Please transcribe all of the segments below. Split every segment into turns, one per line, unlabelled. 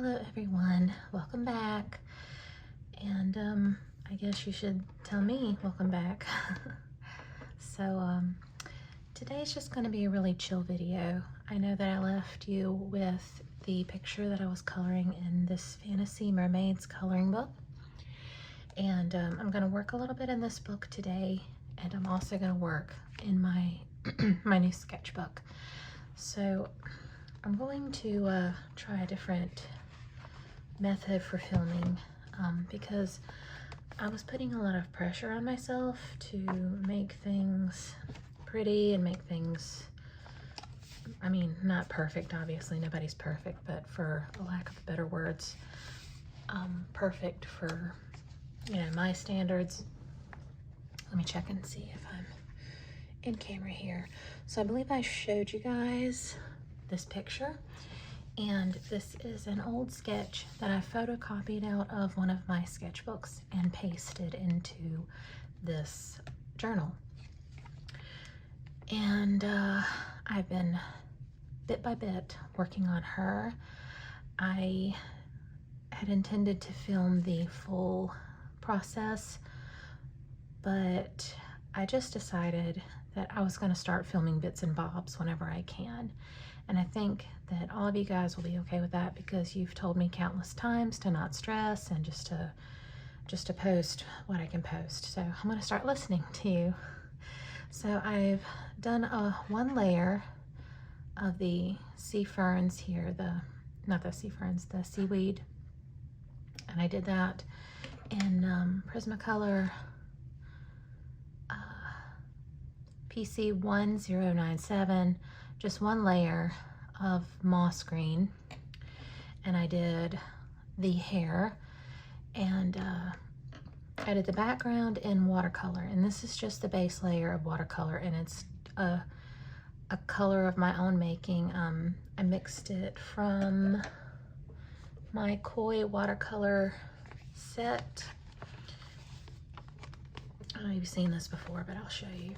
Hello everyone, welcome back. And I guess you should tell me welcome back. So today's just going to be a really chill video. I know that I left you with the picture that I was coloring in this fantasy Mermaids coloring book, and I'm going to work a little bit in this book today, and I'm also going to work in my my new sketchbook. So I'm going to try a different method for filming because I was putting a lot of pressure on myself to make things pretty and make things, I mean, not perfect, obviously nobody's perfect, but for a lack of better words, perfect for, you know, my standards. Let me check and see if I'm in camera here. So I believe I showed you guys this picture, and this is an old sketch that I photocopied out of one of my sketchbooks and pasted into this journal. And I've been bit by bit working on her. I had intended to film the full process, but I just decided that I was going to start filming bits and bobs whenever I can. And I think that all of you guys will be okay with that, because you've told me countless times to not stress and just to post what I can post. So I'm going to start listening to you. So I've done one layer of the sea ferns here, not the sea ferns, the seaweed. And I did that in Prismacolor PC 1097, just one layer of moss green. And I did the hair, and I did the background in watercolor, and this is just the base layer of watercolor, and it's a color of my own making. I mixed it from my Koi watercolor set. I don't know if you've seen this before, but I'll show you.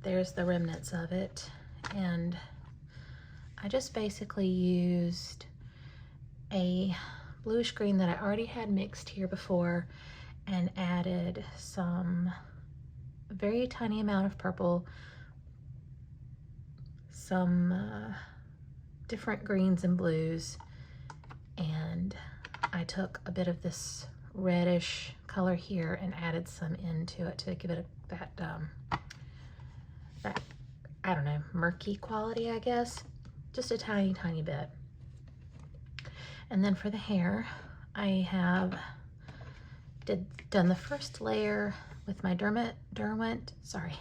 There's the remnants of it, and I just basically used a bluish green that I already had mixed here before and added some very tiny amount of purple, some different greens and blues, and I took a bit of this reddish color here and added some into it to give it that I don't know, murky quality, I guess, just a tiny bit. And then for the hair, I have done the first layer with my Derwent, sorry,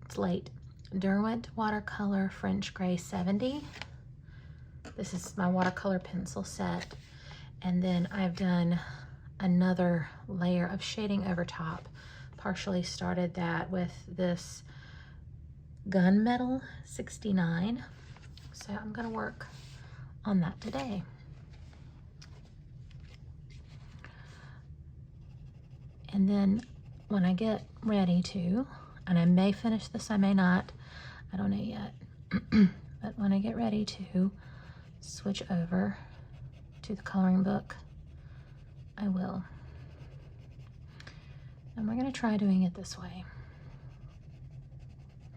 it's late, Derwent watercolor French Gray 70. This is my watercolor pencil set, and then I've done another layer of shading over top. Partially started that with this Gunmetal 69, so I'm going to work on that today. And then when I get ready to, and I may finish this, I may not, I don't know yet, but when I get ready to switch over to the coloring book, I will. And we're going to try doing it this way,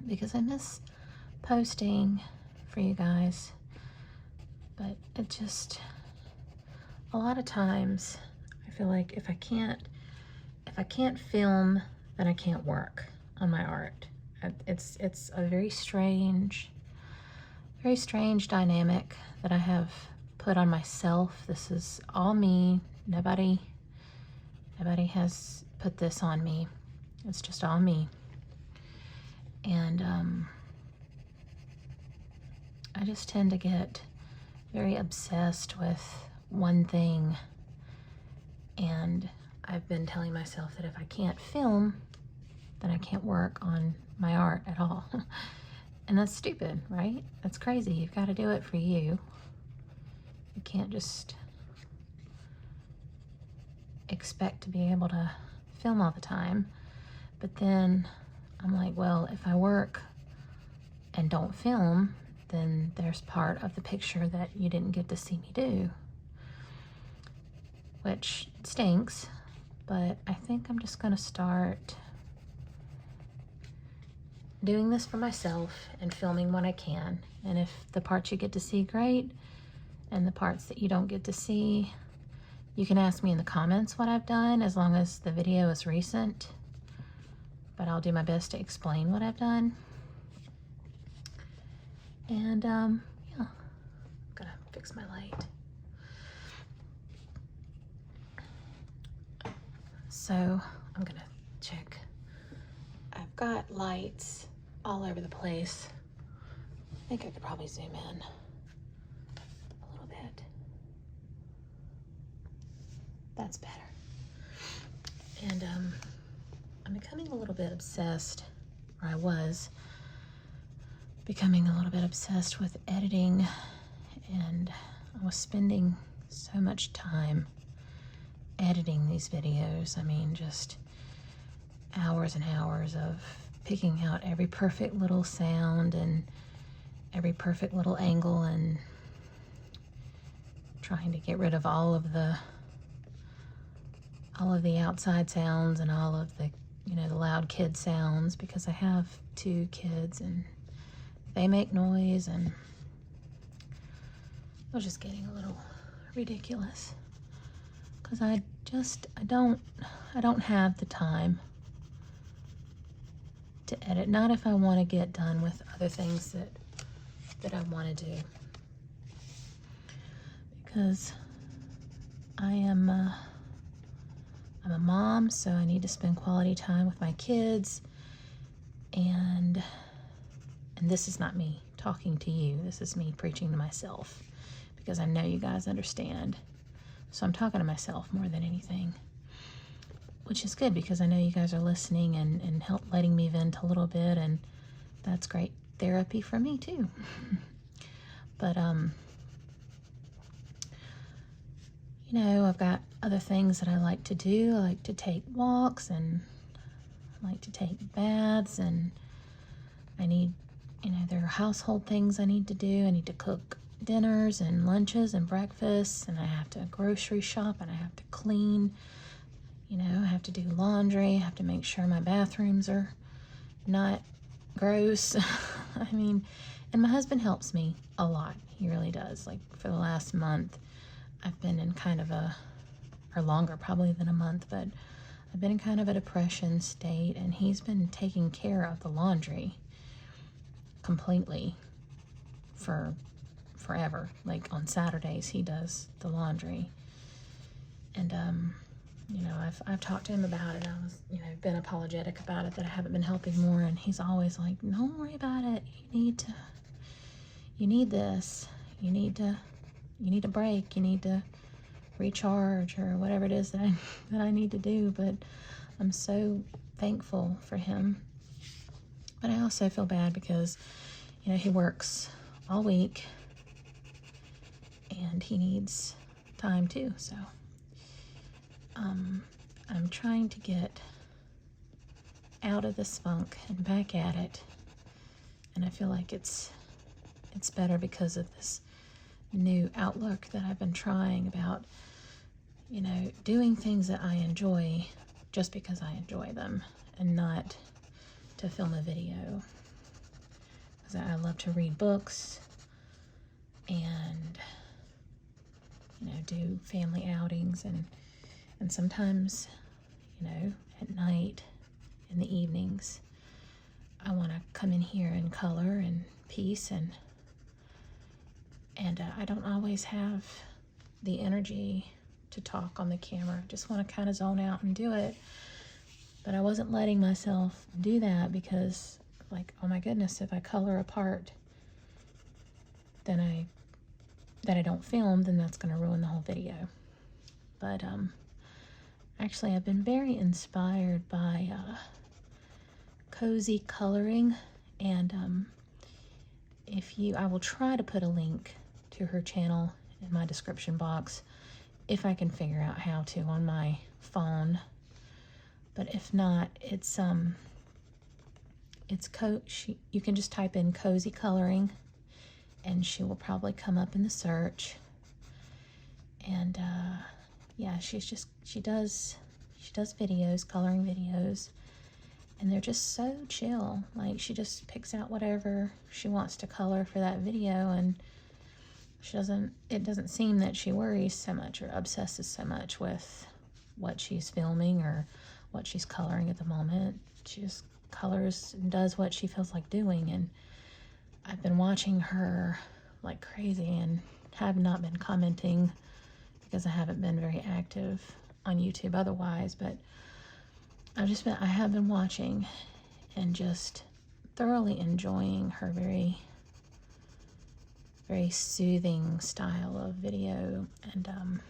because I miss posting for you guys, but it just, a lot of times I feel like if I can't film, then I can't work on my art. It's a very strange dynamic that I have put on myself. This is all me. Nobody has put this on me. It's just all me. And I just tend to get very obsessed with one thing, and I've been telling myself that if I can't film, then I can't work on my art at all. And that's stupid, right? That's crazy. You've got to do it for you. You can't just expect to be able to film all the time. But then I'm like, well, if I work and don't film, then there's part of the picture that you didn't get to see me do. which stinks, but I think I'm just gonna start doing this for myself and filming when I can. And if the parts you get to see, great, and the parts that you don't get to see, you can ask me in the comments what I've done, as long as the video is recent. But I'll do my best to explain what I've done. And yeah, I'm gonna fix my light. So I'm gonna check. I've got lights all over the place. I think I could probably zoom in a little bit. That's better. And I'm becoming a little bit obsessed, or I was becoming a little bit obsessed with editing, and I was spending so much time editing these videos. I mean, just hours and hours of picking out every perfect little sound and every perfect little angle, and trying to get rid of all of the outside sounds and all of the, you know, the loud kid sounds, because I have 2 kids and they make noise, and it was just getting a little ridiculous, because I don't have the time to edit, not if I want to get done with other things that I want to do, because I'm a mom, so I need to spend quality time with my kids, and this is not me talking to you, this is me preaching to myself, because I know you guys understand. So I'm talking to myself more than anything, which is good, because I know you guys are listening and letting me vent a little bit, and that's great therapy for me too. But you know, I've got other things that I like to do. I like to take walks, and I like to take baths, and I need, you know, there are household things I need to do. I need to cook dinners and lunches and breakfasts, and I have to grocery shop, and I have to clean, you know, I have to do laundry, I have to make sure my bathrooms are not gross. I mean, and my husband helps me a lot. He really does. Like, for the last month, I've been in kind of a, or longer probably than a month, but I've been in kind of a depression state, and he's been taking care of the laundry completely for forever. Like, on Saturdays he does the laundry, and you know, I've talked to him about it. I was, you know, been apologetic about it, that I haven't been helping more, and he's always like, don't worry about it, you need this, you need a break, you need to recharge, or whatever it is that I need to do. But I'm so thankful for him. But I also feel bad because, you know, he works all week and he needs time too. So I'm trying to get out of this funk and back at it, and I feel like it's better because of this new outlook that I've been trying about, you know, doing things that I enjoy just because I enjoy them, and not to film a video, because I love to read books and, you know, do family outings, and sometimes, you know, at night, in the evenings, I want to come in here and color and piece, and I don't always have the energy to talk on the camera. I just want to kind of zone out and do it. But I wasn't letting myself do that, because, like, oh my goodness, if I color a part that I don't film, then that's going to ruin the whole video. But actually, I've been very inspired by cozy coloring, and I will try to put a link to her channel in my description box if I can figure out how to on my phone. But if not, you can just type in cozy coloring, and she will probably come up in the search. And yeah, she does videos, coloring videos, and they're just so chill. Like, she just picks out whatever she wants to color for that video, and it doesn't seem that she worries so much or obsesses so much with what she's filming or what she's coloring at the moment. She just colors and does what she feels like doing, and I've been watching her like crazy and have not been commenting because I haven't been very active on YouTube otherwise, but I have been watching and just thoroughly enjoying her very, very soothing style of video, and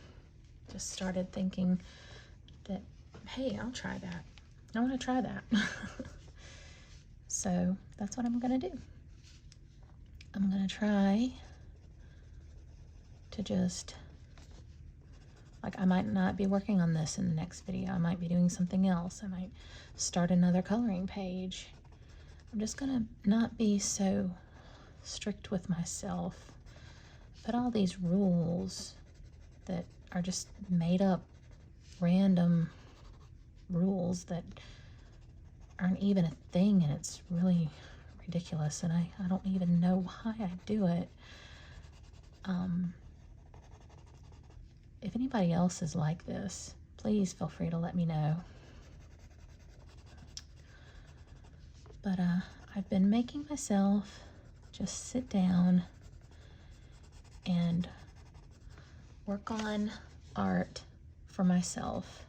just started thinking that, hey, I'll try that. I want to try that. So that's what I'm going to do. I'm going to try to just, like, I might not be working on this in the next video. I might be doing something else. I might start another coloring page. I'm just going to not be so strict with myself. But all these rules that are just made up random rules that aren't even a thing, and it's really ridiculous, and I don't even know why I do it. If anybody else is like this, please feel free to let me know. But I've been making myself just sit down and work on art for myself.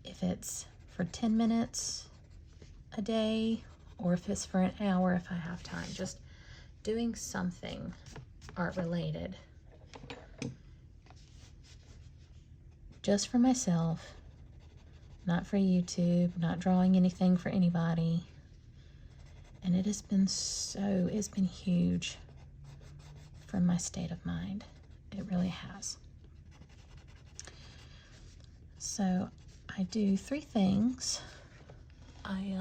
If it's for 10 minutes a day, or if it's for an hour if I have time, just doing something art related. Just for myself, not for YouTube, not drawing anything for anybody. And it has been it's been huge for my state of mind. It really has. So I do 3 things. I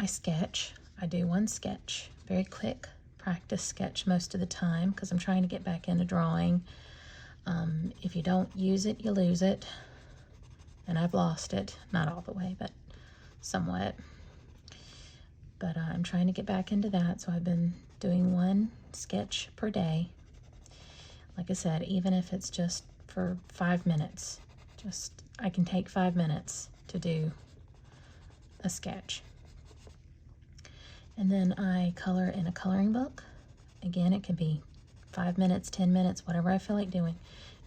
sketch. I do one sketch, very quick practice sketch most of the time, because I'm trying to get back into drawing. If you don't use it, you lose it. And I've lost it, not all the way, but somewhat. But I'm trying to get back into that, so I've been doing one sketch per day. Like I said, even if it's just for 5 minutes, I can take 5 minutes to do a sketch. And then I color in a coloring book. Again, it can be 5 minutes, 10 minutes, whatever I feel like doing,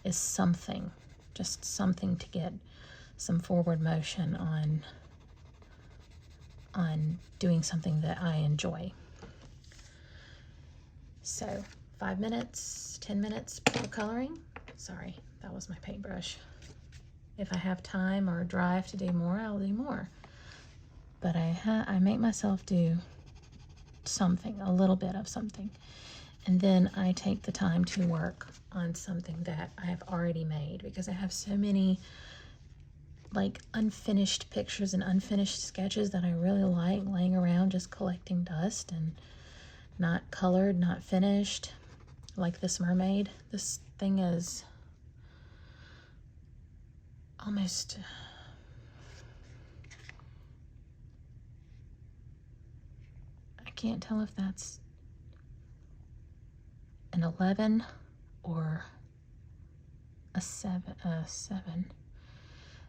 is something, just something to get some forward motion on doing something that I enjoy. So 5 minutes, 10 minutes for coloring. Sorry, that was my paintbrush. If I have time or drive to do more, I'll do more. But I make myself do something, a little bit of something. And then I take the time to work on something that I have already made, because I have so many like unfinished pictures and unfinished sketches that I really like laying around just collecting dust and not colored, not finished. Like this mermaid. This thing is almost, I can't tell if that's an 11 or a 7,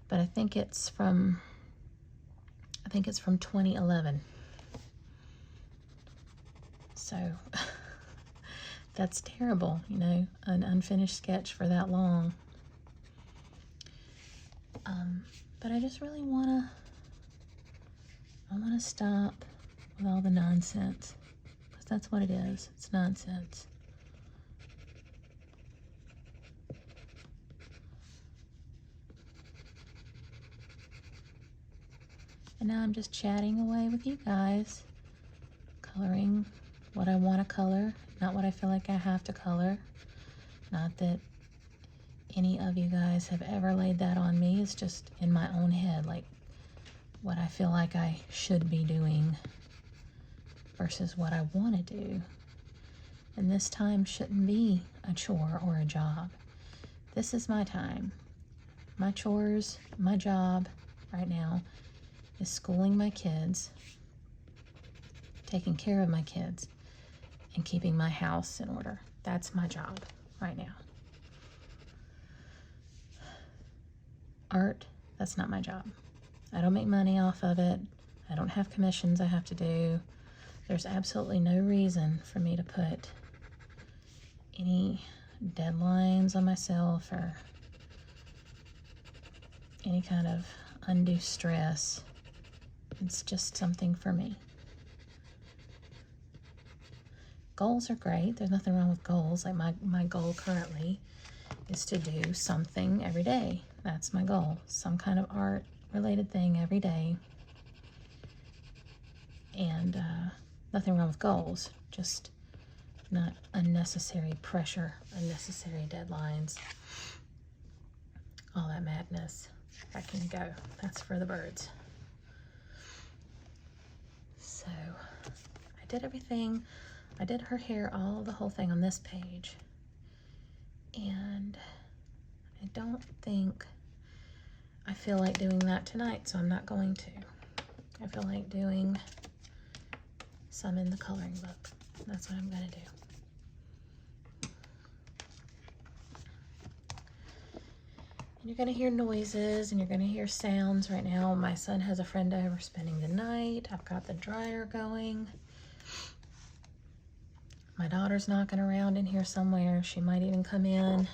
but I think it's from 2011. So that's terrible, you know, an unfinished sketch for that long. But I just really wanna stop with all the nonsense, because that's what it is. It's nonsense. And now I'm just chatting away with you guys, coloring what I want to color, not what I feel like I have to color. Not that any of you guys have ever laid that on me. It's just in my own head, like what I feel like I should be doing versus what I want to do. And this time shouldn't be a chore or a job. This is my time. My chores, my job right now is schooling my kids, taking care of my kids, and keeping my house in order. That's my job right now. Art, that's not my job. I don't make money off of it. I don't have commissions I have to do. There's absolutely no reason for me to put any deadlines on myself or any kind of undue stress. It's just something for me. Goals are great. There's nothing wrong with goals. Like my goal currently is to do something every day. That's my goal. Some kind of art related thing every day. And nothing wrong with goals. Just not unnecessary pressure, unnecessary deadlines, all that madness. That can go. That's for the birds. So I did everything. I did her hair, the whole thing on this page. And I don't think I feel like doing that tonight, so I'm not going to. I feel like doing some in the coloring book. That's what I'm going to do. And you're going to hear noises and you're going to hear sounds. Right now, my son has a friend over spending the night. I've got the dryer going. My daughter's knocking around in here somewhere. She might even come in.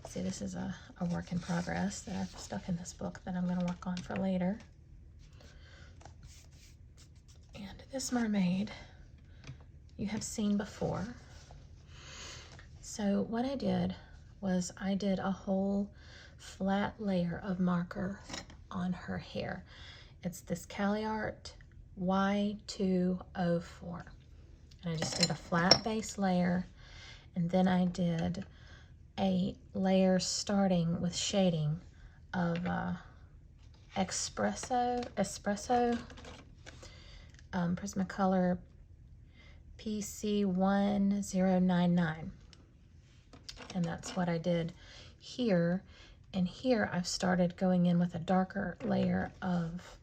See, this is a work in progress that I've stuck in this book that I'm going to work on for later. And this mermaid you have seen before. So what I did was I did a whole flat layer of marker on her hair. It's this CaliArt Y204. And I just did a flat base layer, and then I did a layer starting with shading of espresso Prismacolor PC1099. And that's what I did here. And here I've started going in with a darker layer of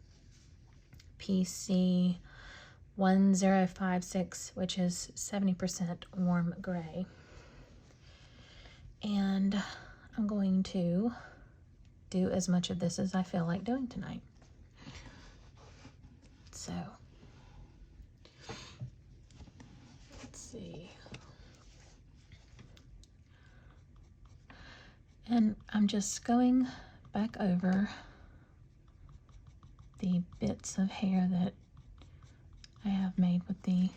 PC1056, which is 70% warm gray. And I'm going to do as much of this as I feel like doing tonight. So, let's see. And I'm just going back over the bits of hair that I have made with the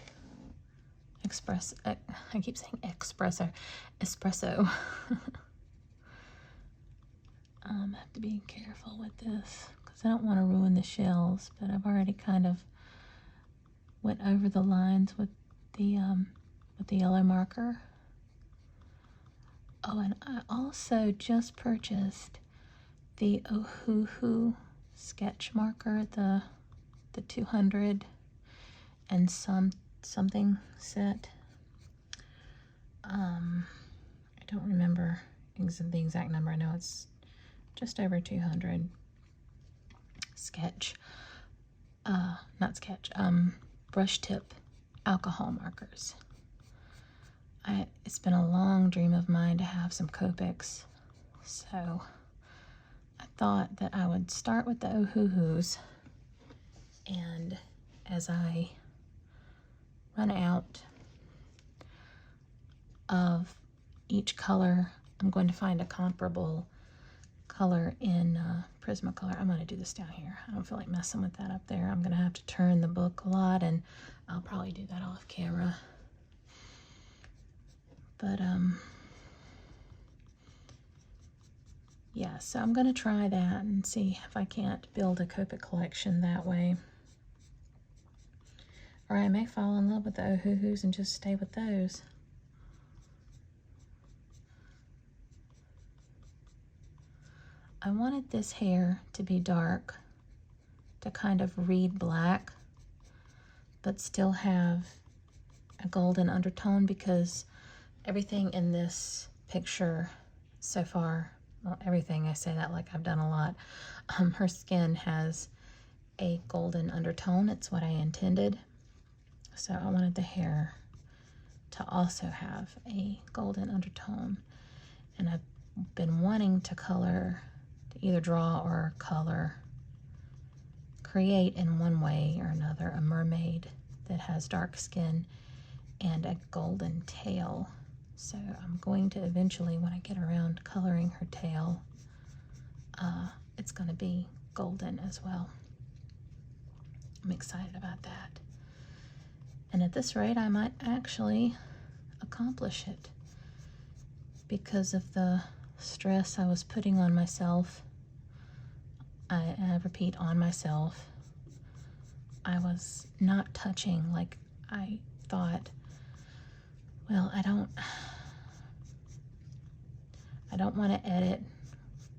I keep saying espresso. I have to be careful with this because I don't want to ruin the shells, but I've already kind of went over the lines with the yellow marker. Oh, and I also just purchased the Ohuhu sketch marker, the 200 and something set. I don't remember the exact number. I know it's just over 200 sketch, not sketch, brush tip alcohol markers. It's been a long dream of mine to have some Copics, so I thought that I would start with the Ohuhus, and as I run out of each color, I'm going to find a comparable color in Prismacolor. I'm going to do this down here. I don't feel like messing with that up there. I'm going to have to turn the book a lot, and I'll probably do that off camera. But yeah, so I'm going to try that and see if I can't build a Copic collection that way. Or I may fall in love with the Ohuhus and just stay with those. I wanted this hair to be dark, to kind of read black, but still have a golden undertone because everything in this picture so far, well, everything, I say that like I've done a lot, her skin has a golden undertone. It's what I intended. So I wanted the hair to also have a golden undertone. And I've been wanting to either draw or create in one way or another a mermaid that has dark skin and a golden tail. So I'm going to eventually, when I get around coloring her tail, it's going to be golden as well. I'm excited about that. And at this rate, I might actually accomplish it because of the stress I was putting on myself. I repeat, on myself. I was not touching like I thought. Well, I don't want to edit,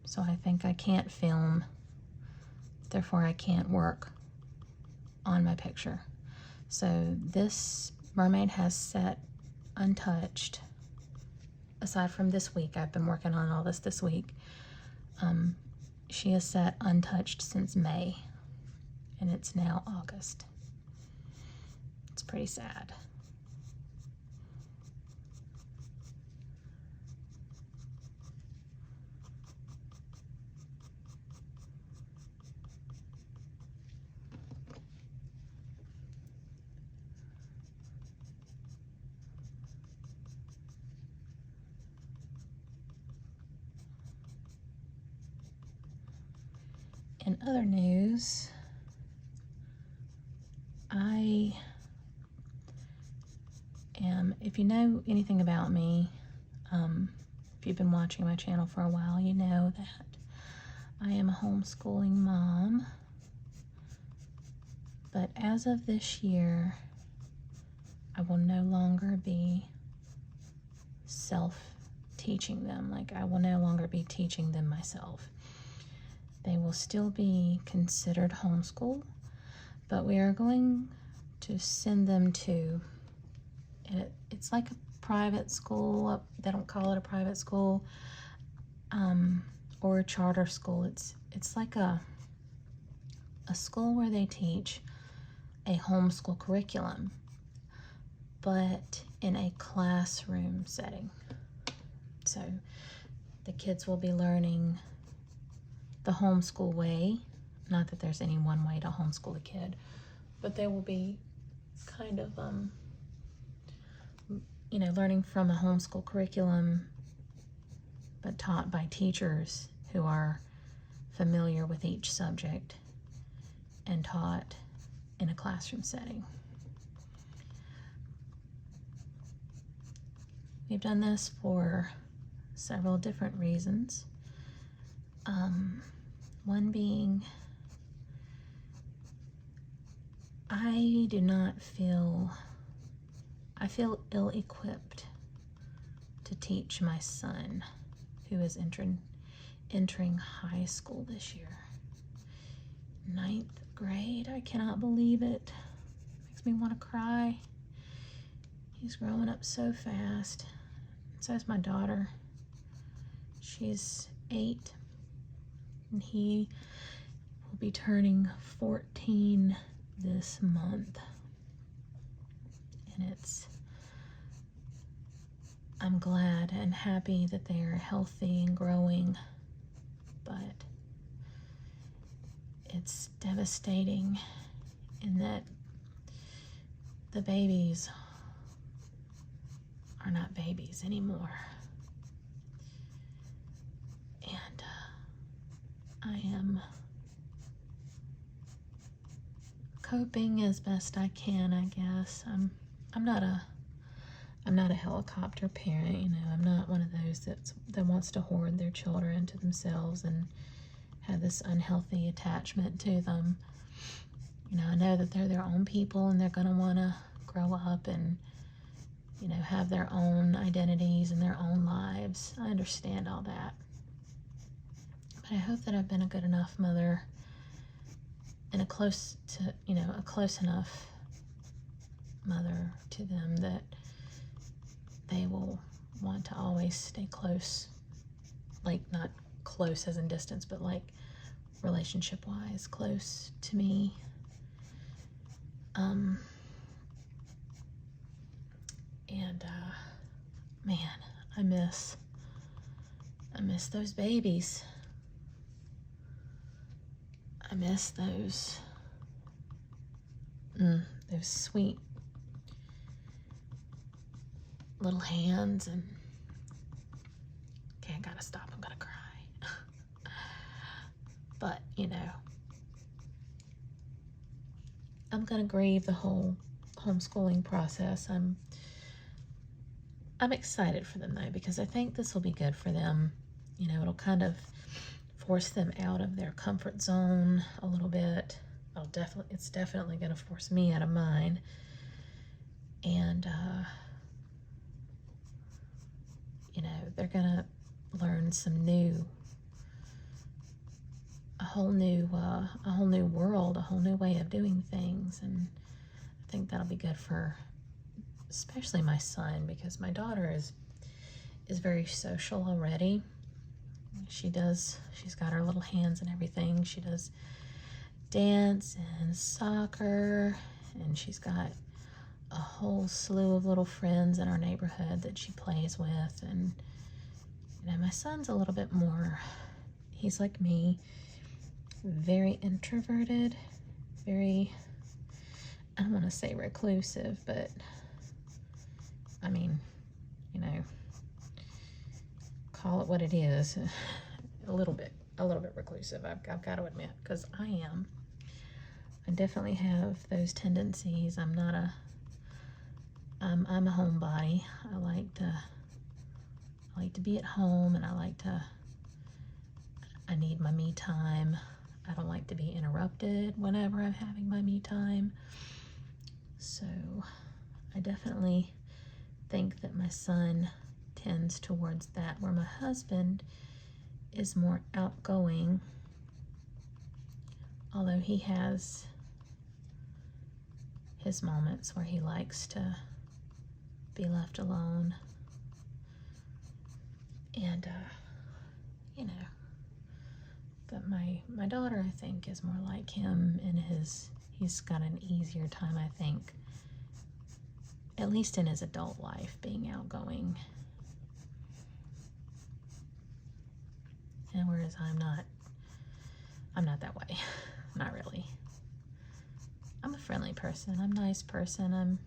so I think I can't film. Therefore, I can't work on my picture. So this mermaid has sat untouched. Aside from this week, I've been working on all this week. She has sat untouched since May, and it's now August. It's pretty sad. In other news, if you know anything about me, if you've been watching my channel for a while, you know that I am a homeschooling mom. But as of this year, I will no longer be self-teaching them. Like, I will no longer be teaching them myself. They will still be considered homeschool, but we are going to send them to, it's like a private school. They don't call it a private school or a charter school. It's like a school where they teach a homeschool curriculum, but in a classroom setting. So the kids will be learning the homeschool way. Not that there's any one way to homeschool a kid, but they will be kind of, learning from a homeschool curriculum, but taught by teachers who are familiar with each subject and taught in a classroom setting. We've done this for several different reasons. One being, I feel ill-equipped to teach my son, who is entering high school this year. 9th grade, I cannot believe it. Makes me want to cry. He's growing up so fast. So is my daughter. She's 8, and he will be turning 14 this month. And I'm glad and happy that they are healthy and growing, but it's devastating in that the babies are not babies anymore. And I am coping as best I can, I guess. I'm not a helicopter parent, I'm not one of those that wants to hoard their children to themselves and have this unhealthy attachment to them. I know that they're their own people and they're going to want to grow up and, have their own identities and their own lives. I understand all that. But I hope that I've been a good enough mother and a close enough mother to them that they will want to always stay close, like not close as in distance, but like relationship wise close to me. Man, I miss those babies. I miss those sweet little hands. And okay, I gotta stop, I'm gonna cry. But you know, I'm gonna grieve the whole homeschooling process. I'm excited for them though, because I think this will be good for them. You know, it'll kind of force them out of their comfort zone a little bit. It's definitely going to force me out of mine. And you know, they're going to learn a whole new world, a whole new way of doing things. And I think that'll be good for especially my son, because my daughter is very social already. She's got her little hands and everything. She does dance and soccer, and she's got a whole slew of little friends in our neighborhood that she plays with. And you know, my son's a little bit more, he's like me, very introverted, very, I don't want to say reclusive, but I mean, you know, call it what it is. a little bit reclusive, I've got to admit, because I definitely have those tendencies. I'm a homebody. I like to be at home, and I need my me time. I don't like to be interrupted whenever I'm having my me time. So I definitely think that my son tends towards that, where my husband is more outgoing, although he has his moments where he likes to be left alone. And you know, but my daughter, I think, is more like him in he's got an easier time, I think, at least in his adult life, being outgoing. And whereas I'm not that way. Not really. I'm a friendly person. I'm a nice person. I'm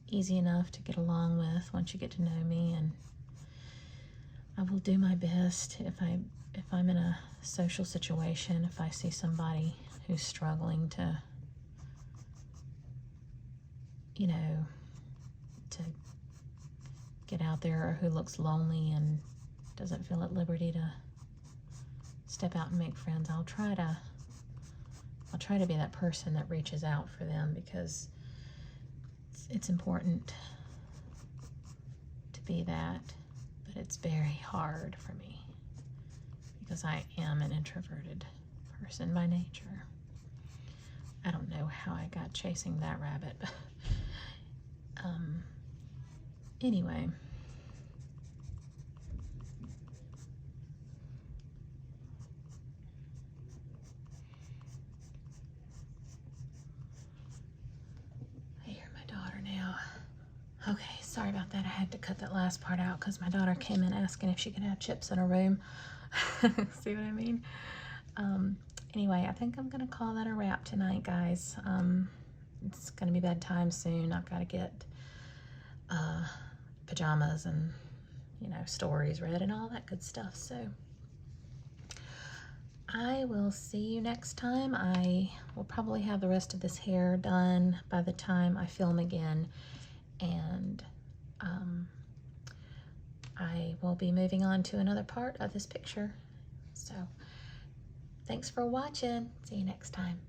easy enough to get along with once you get to know me, and I will do my best if I'm in a social situation, if I see somebody who's struggling to, you know, to get out there, or who looks lonely and doesn't feel at liberty to step out and make friends, I'll try to be that person that reaches out for them, because it's important to be that, but it's very hard for me because I am an introverted person by nature. I don't know how I got chasing that rabbit, but anyway. I hear my daughter now. Okay, sorry about that. I had to cut that last part out because my daughter came in asking if she could have chips in her room. See what I mean? Anyway, I think I'm gonna call that a wrap tonight, guys. It's gonna be bedtime soon. I've got to get pajamas and, you know, stories read and all that good stuff. So I will see you next time. I will probably have the rest of this hair done by the time I film again, and I will be moving on to another part of this picture. So thanks for watching. See you next time.